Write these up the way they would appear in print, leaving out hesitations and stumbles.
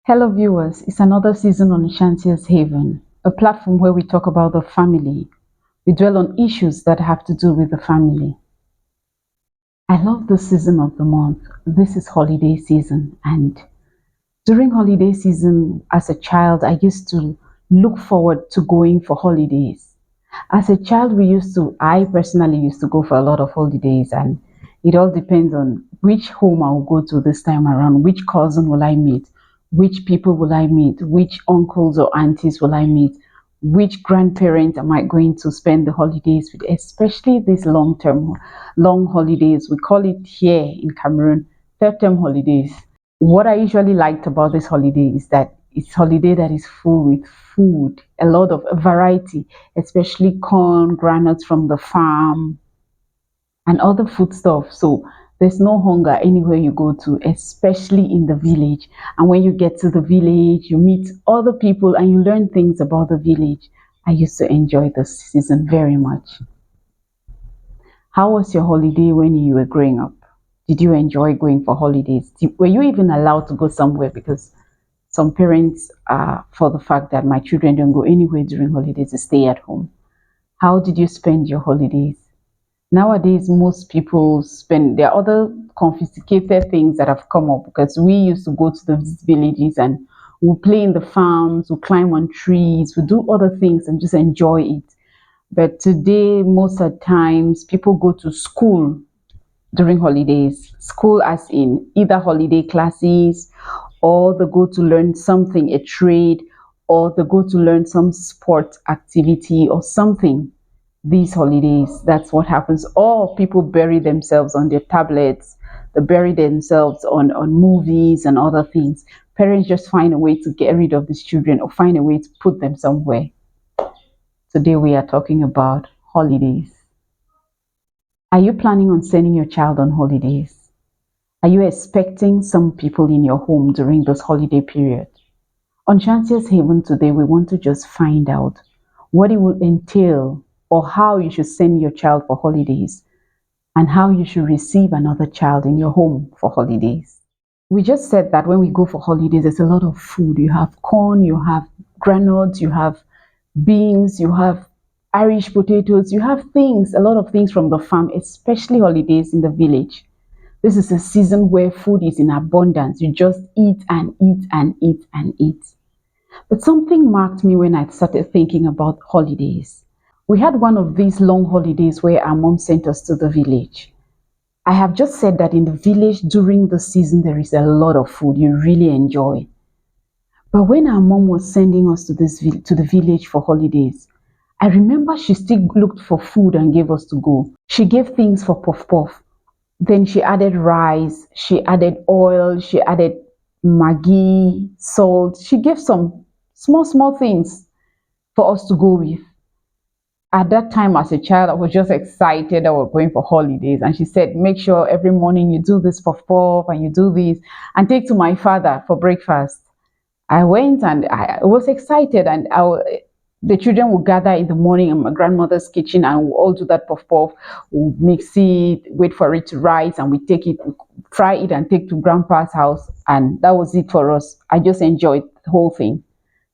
Hello, viewers. It's another season on Shantia's Haven, a platform where we talk about the family. We dwell on issues that have to do with the family. I love this season of the month. This is holiday season, and during holiday season, as a child, I used to look forward to going for holidays. As a child, I personally used to go for a lot of holidays, and it all depends on which home I will go to this time around, which cousin will I meet, which people will I meet, which uncles or aunties will I meet, which grandparents am I going to spend the holidays with, especially these long holidays. We call it here in Cameroon, third term holidays. What I usually liked about this holiday is that it's holiday that is full with food, a lot of variety, especially corn, granules from the farm, and other food stuff. So there's no hunger anywhere you go to, especially in the village. And when you get to the village, you meet other people and you learn things about the village. I used to enjoy this season very much. How was your holiday when you were growing up? Did you enjoy going for holidays? Were you even allowed to go somewhere? Because some parents are for the fact that my children don't go anywhere during holidays, they stay at home. How did you spend your holidays? Nowadays, most people spend, there are other confiscated things that have come up because we used to go to the villages and we play in the farms, we climb on trees, we do other things and just enjoy it. But today, most of the times, people go to school during holidays. School, as in either holiday classes, or they go to learn something, a trade, or they go to learn some sport activity or something. These holidays, that's what happens. Or people bury themselves on their tablets, they bury themselves on movies and other things. Parents just find a way to get rid of these children or find a way to put them somewhere. Today we are talking about holidays. Are you planning on sending your child on holidays? Are you expecting some people in your home during this holiday period? On Shantia's Haven today, we want to just find out what it will entail or how you should send your child for holidays and how you should receive another child in your home for holidays. We just said that when we go for holidays, there's a lot of food. You have corn, you have granules, you have beans, you have Irish potatoes, you have things, a lot of things from the farm, especially holidays in the village. This is a season where food is in abundance. You just eat and eat and eat and eat. But something marked me when I started thinking about holidays. We had one of these long holidays where our mom sent us to the village. I have just said that in the village during the season, there is a lot of food you really enjoy. But when our mom was sending us to to the village for holidays, I remember she still looked for food and gave us to go. She gave things for puff puff. Then she added rice, she added oil, she added maggi, salt. She gave some small things for us to go with. At that time, as a child, I was just excited that we're going for holidays. And she said, make sure every morning you do this puff puff and you do this and take to my father for breakfast. I went and I was excited, and the children would gather in the morning in my grandmother's kitchen and we'll all do that puff puff. We'll mix it, wait for it to rise, and we take it, fry it, and take to grandpa's house. And that was it for us. I just enjoyed the whole thing.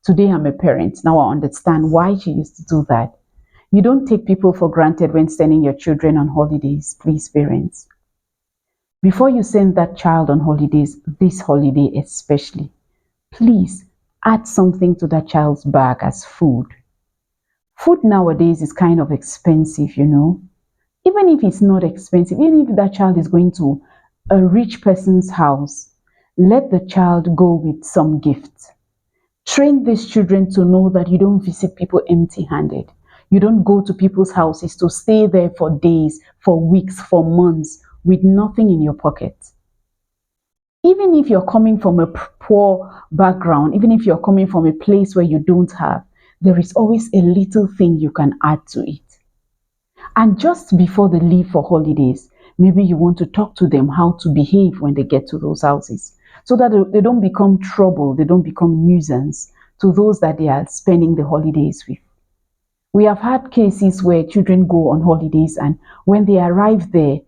Today I'm a parent. Now I understand why she used to do that. You don't take people for granted when sending your children on holidays, please, parents. Before you send that child on holidays, this holiday especially, please add something to that child's bag as food. Food nowadays is kind of expensive, you know. Even if it's not expensive, even if that child is going to a rich person's house, let the child go with some gifts. Train these children to know that you don't visit people empty handed. You don't go to people's houses to stay there for days, for weeks, for months with nothing in your pocket. Even if you're coming from a poor background, even if you're coming from a place where you don't have, there is always a little thing you can add to it. And just before they leave for holidays, maybe you want to talk to them how to behave when they get to those houses so that they don't become trouble, they don't become nuisance to those that they are spending the holidays with. We have had cases where children go on holidays and when they arrive there,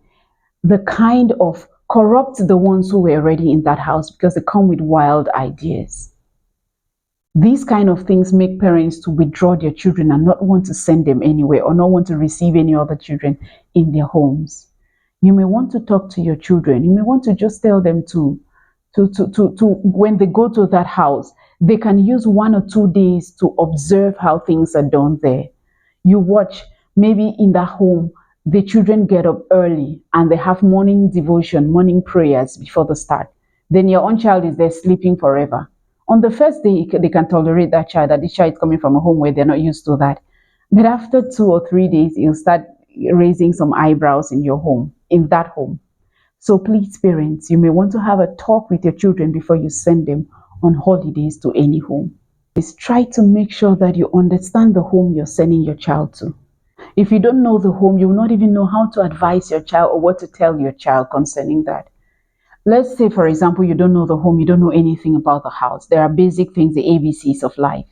the kind of corrupt the ones who were already in that house because they come with wild ideas. These kind of things make parents to withdraw their children and not want to send them anywhere or not want to receive any other children in their homes. You may want to talk to your children. You may want to just tell them to when they go to that house, they can use 1 or 2 days to observe how things are done there. You watch, maybe in that home, the children get up early and they have morning devotion, morning prayers before the start. Then your own child is there sleeping forever. On the first day, they can tolerate that child, that this child is coming from a home where they're not used to that. But after 2 or 3 days, you'll start raising some eyebrows in your home, in that home. So please, parents, you may want to have a talk with your children before you send them on holidays to any home. Please try to make sure that you understand the home you're sending your child to. If you don't know the home, you will not even know how to advise your child or what to tell your child concerning that. Let's say, for example, you don't know the home, you don't know anything about the house. There are basic things, the ABCs of life.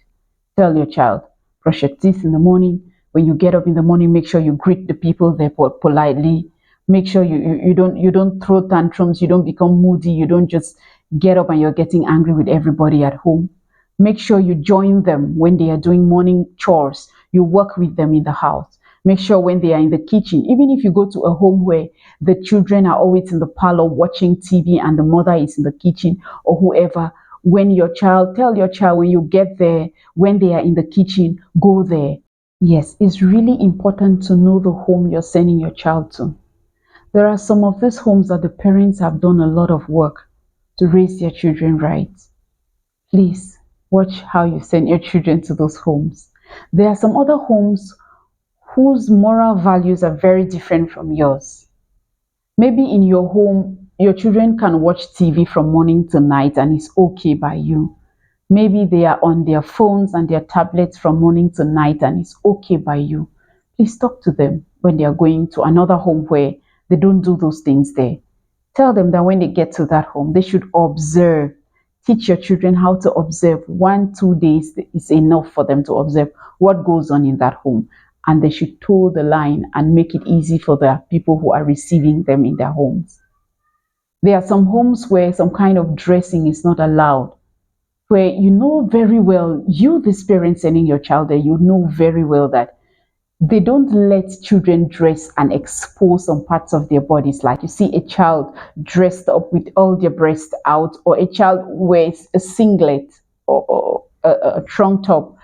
Tell your child, brush your teeth in the morning. When you get up in the morning, make sure you greet the people there politely. Make sure you don't throw tantrums, you don't become moody, you don't just get up and you're getting angry with everybody at home. Make sure you join them when they are doing morning chores. You work with them in the house. Make sure when they are in the kitchen, even if you go to a home where the children are always in the parlor watching TV and the mother is in the kitchen or whoever, tell your child when you get there, when they are in the kitchen, go there. Yes, it's really important to know the home you're sending your child to. There are some of these homes that the parents have done a lot of work to raise their children right. Please watch how you send your children to those homes. There are some other homes whose moral values are very different from yours. Maybe in your home, your children can watch TV from morning to night and it's okay by you. Maybe they are on their phones and their tablets from morning to night and it's okay by you. Please talk to them when they are going to another home where they don't do those things there. Tell them that when they get to that home, they should observe. Teach your children how to observe. 1, 2 days is enough for them to observe what goes on in that home. And they should toe the line and make it easy for the people who are receiving them in their homes. There are some homes where some kind of dressing is not allowed, where you know very well, you, this parent sending your child there, you know very well that they don't let children dress and expose some parts of their bodies. Like you see a child dressed up with all their breasts out, or a child wears a singlet or a trunk top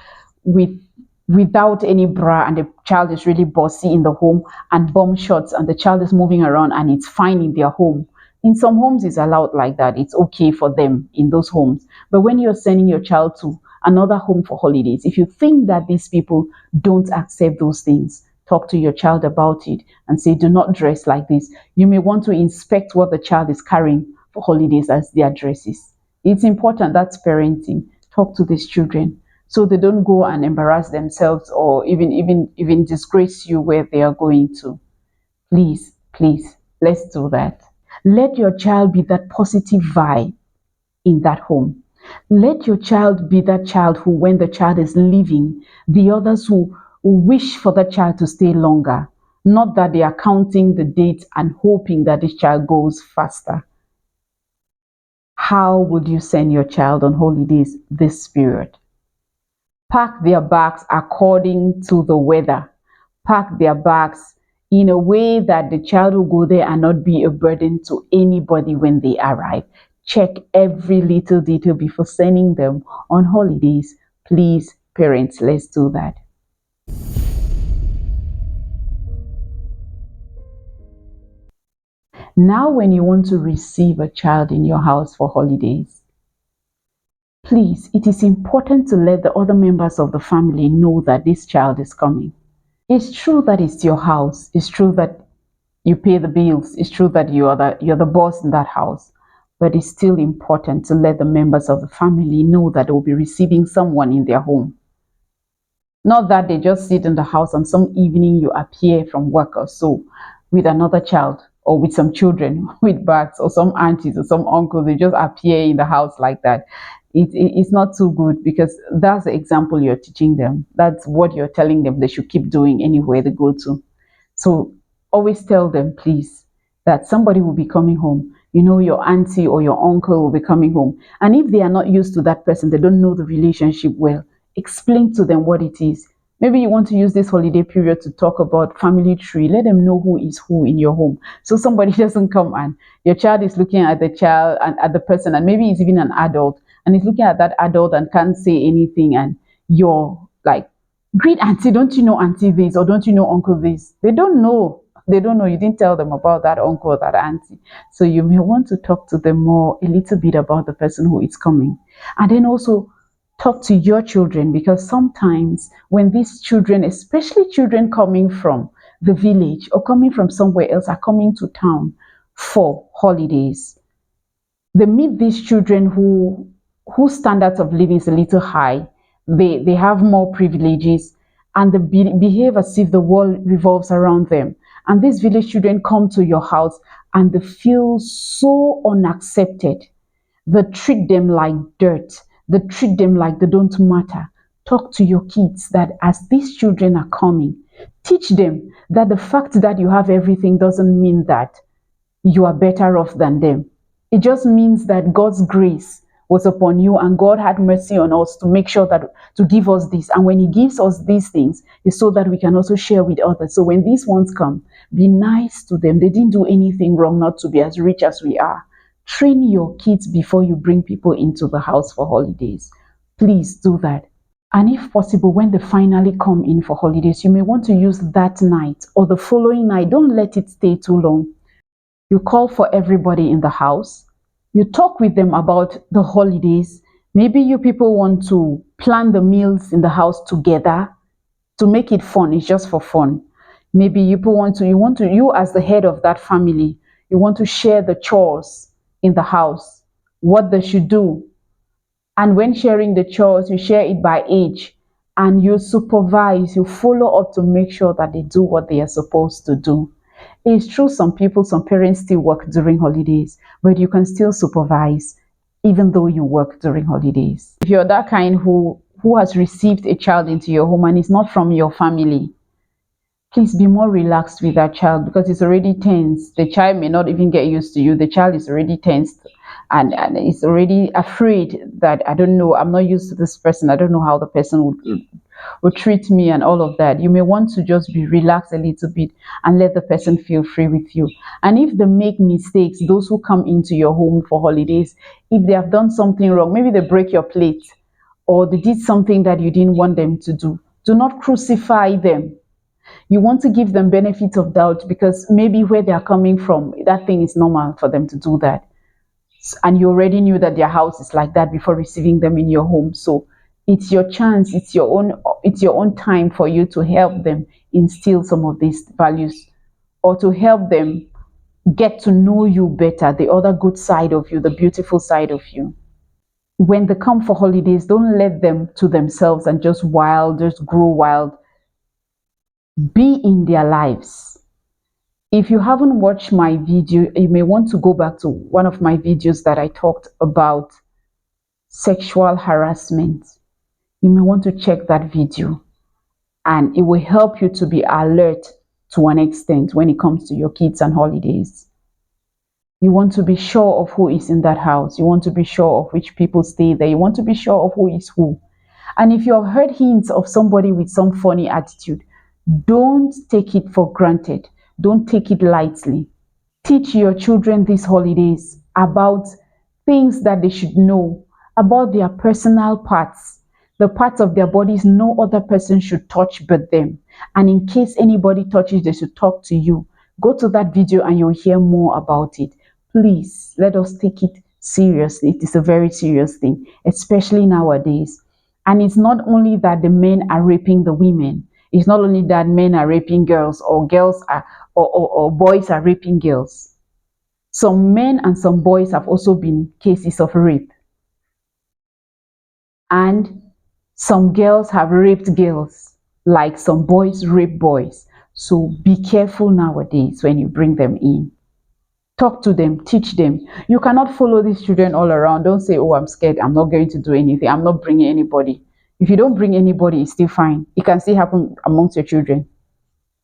with without any bra, and the child is really bossy in the home, and bum shorts, and the child is moving around and it's fine in their home. In some homes it's allowed like that, it's okay for them in those homes. But when you're sending your child to another home for holidays, if you think that these people don't accept those things, talk to your child about it and say, do not dress like this. You may want to inspect what the child is carrying for holidays as their dresses. It's important. That's parenting. Talk to these children so they don't go and embarrass themselves or even disgrace you where they are going to. Please, please, let's do that. Let your child be that positive vibe in that home. Let your child be that child who, when the child is leaving, the others who wish for that child to stay longer. Not that they are counting the dates and hoping that this child goes faster. How would you send your child on holidays this period? Pack their bags according to the weather. Pack their bags in a way that the child will go there and not be a burden to anybody when they arrive. Check every little detail before sending them on holidays. Please, parents, let's do that. Now, when you want to receive a child in your house for holidays, please, it is important to let the other members of the family know that this child is coming. It's true that it's your house. It's true that you pay the bills. It's true that you're the boss in that house. But it's still important to let the members of the family know that they will be receiving someone in their home. Not that they just sit in the house and some evening you appear from work or so with another child or with some children with bags, or some aunties or some uncles. They just appear in the house like that. It's not too good, because that's the example you're teaching them. That's what you're telling them they should keep doing anywhere they go to. So always tell them, please, that somebody will be coming home. your auntie or your uncle will be coming home. And if they are not used to that person, they don't know the relationship well, explain to them what it is. Maybe you want to use this holiday period to talk about family tree. Let them know who is who in your home. So somebody doesn't come and your child is looking at the child and at the person, and maybe it's even an adult, and he's looking at that adult and can't say anything, and you're like, great auntie, don't you know auntie this, or don't you know uncle this? They don't know. They don't know. You didn't tell them about that uncle or that auntie. So you may want to talk to them more, a little bit about the person who is coming. And then also talk to your children, because sometimes when these children, especially children coming from the village or coming from somewhere else, are coming to town for holidays, they meet these children whose standards of living is a little high. They have more privileges, and they behave as if the world revolves around them. And these village children come to your house and they feel so unaccepted. They treat them like dirt. They treat them like they don't matter. Talk to your kids that as these children are coming, teach them that the fact that you have everything doesn't mean that you are better off than them. It just means that God's grace was upon you and God had mercy on us to make sure that to give us this. And when He gives us these things, it's so that we can also share with others. So when these ones come, be nice to them. They didn't do anything wrong not to be as rich as we are. Train your kids before you bring people into the house for holidays. Please do that. And if possible, when they finally come in for holidays, you may want to use that night or the following night. Don't let it stay too long. You call for everybody in the house. You talk with them about the holidays. Maybe you people want to plan the meals in the house together to make it fun. It's just for fun. Maybe you as the head of that family, you want to share the chores in the house, what they should do. And when sharing the chores, you share it by age and you supervise, you follow up to make sure that they do what they are supposed to do. It's true, some parents still work during holidays, but you can still supervise even though you work during holidays. If you're that kind who has received a child into your home and is not from your family, please be more relaxed with that child because it's already tense. The child may not even get used to you. The child is already tensed and is already afraid that I don't know, I'm not used to this person. I don't know how the person would treat me and all of that. You may want to just be relaxed a little bit and let the person feel free with you. And if they make mistakes, those who come into your home for holidays, if they have done something wrong, maybe they break your plate or they did something that you didn't want them to do not crucify them. You want to give them benefit of doubt because maybe where they are coming from, that thing is normal for them to do that. And you already knew that their house is like that before receiving them in your home. So it's your chance, it's your own time for you to help them instill some of these values or to help them get to know you better, the other good side of you, the beautiful side of you. When they come for holidays, don't let them to themselves and just grow wild. Be in their lives. If you haven't watched my video, you may want to go back to one of my videos that I talked about sexual harassment. You may want to check that video and it will help you to be alert to an extent when it comes to your kids and holidays. You want to be sure of who is in that house. You want to be sure of which people stay there. You want to be sure of who is who. And if you have heard hints of somebody with some funny attitude, don't take it for granted. Don't take it lightly. Teach your children these holidays about things that they should know, about their personal parts, the parts of their bodies no other person should touch but them. And in case anybody touches, they should talk to you. Go to that video and you'll hear more about it. Please, let us take it seriously. It is a very serious thing, especially nowadays. And it's not only that the men are raping the women. It's not only that men are raping girls or boys are raping girls. Some men and some boys have also been cases of rape. And some girls have raped girls, like some boys rape boys. So be careful nowadays when you bring them in. Talk to them, teach them. You cannot follow these children all around. Don't say, oh, I'm scared, I'm not going to do anything, I'm not bringing anybody. If you don't bring anybody, it's still fine. It can still happen amongst your children,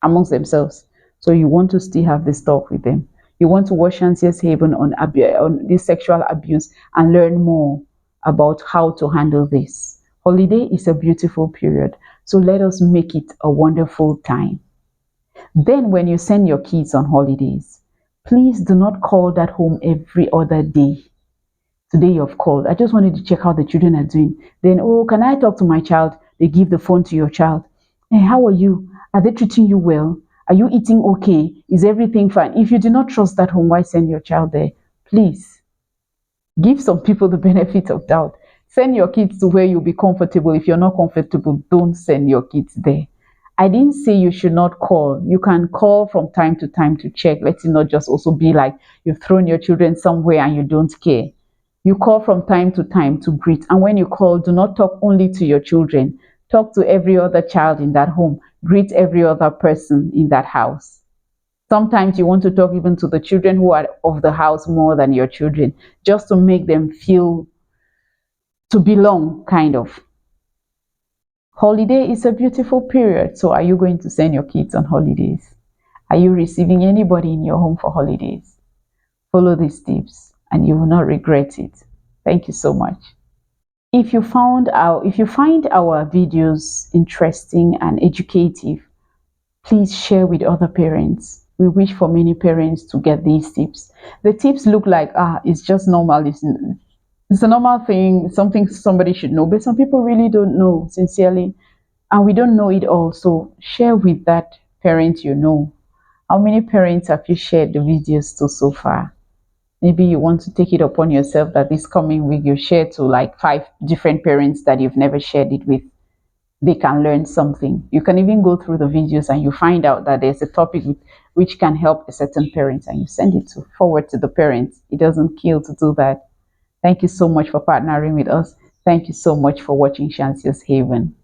amongst themselves. So you want to still have this talk with them. You want to watch Shantia's Haven on this sexual abuse and learn more about how to handle this. Holiday is a beautiful period, so let us make it a wonderful time. Then, when you send your kids on holidays, please do not call that home every other day. Today you've called. I just wanted to check how the children are doing. Then, oh, can I talk to my child? They give the phone to your child. Hey, how are you? Are they treating you well? Are you eating okay? Is everything fine? If you do not trust that home, why send your child there? Please give some people the benefit of doubt. Send your kids to where you'll be comfortable. If you're not comfortable, don't send your kids there. I didn't say you should not call. You can call from time to time to check. Let it not just also be like you've thrown your children somewhere and you don't care. You call from time to time to greet. And when you call, do not talk only to your children. Talk to every other child in that home. Greet every other person in that house. Sometimes you want to talk even to the children who are of the house more than your children, just to make them feel to belong, kind of. Holiday is a beautiful period. So, are you going to send your kids on holidays? Are you receiving anybody in your home for holidays? Follow these tips and you will not regret it. Thank you so much. If you find our videos interesting and educative, please share with other parents. We wish for many parents to get these tips. The tips look like it's just normal. It's a normal thing, something somebody should know, but some people really don't know sincerely, and we don't know it all. So share with that parent you know. How many parents have you shared the videos to so far? Maybe you want to take it upon yourself that this coming week you share to like 5 different parents that you've never shared it with. They can learn something. You can even go through the videos and you find out that there's a topic which can help a certain parent and you send it forward to the parents. It doesn't kill to do that. Thank you so much for partnering with us. Thank you so much for watching Shantia's Haven.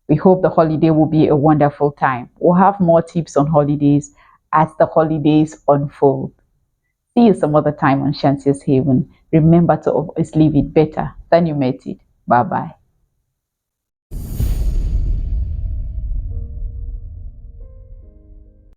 We hope the holiday will be a wonderful time. We'll have more tips on holidays as the holidays unfold. See you some other time on Shantia's Haven. Remember to always leave it better than you met it. Bye bye.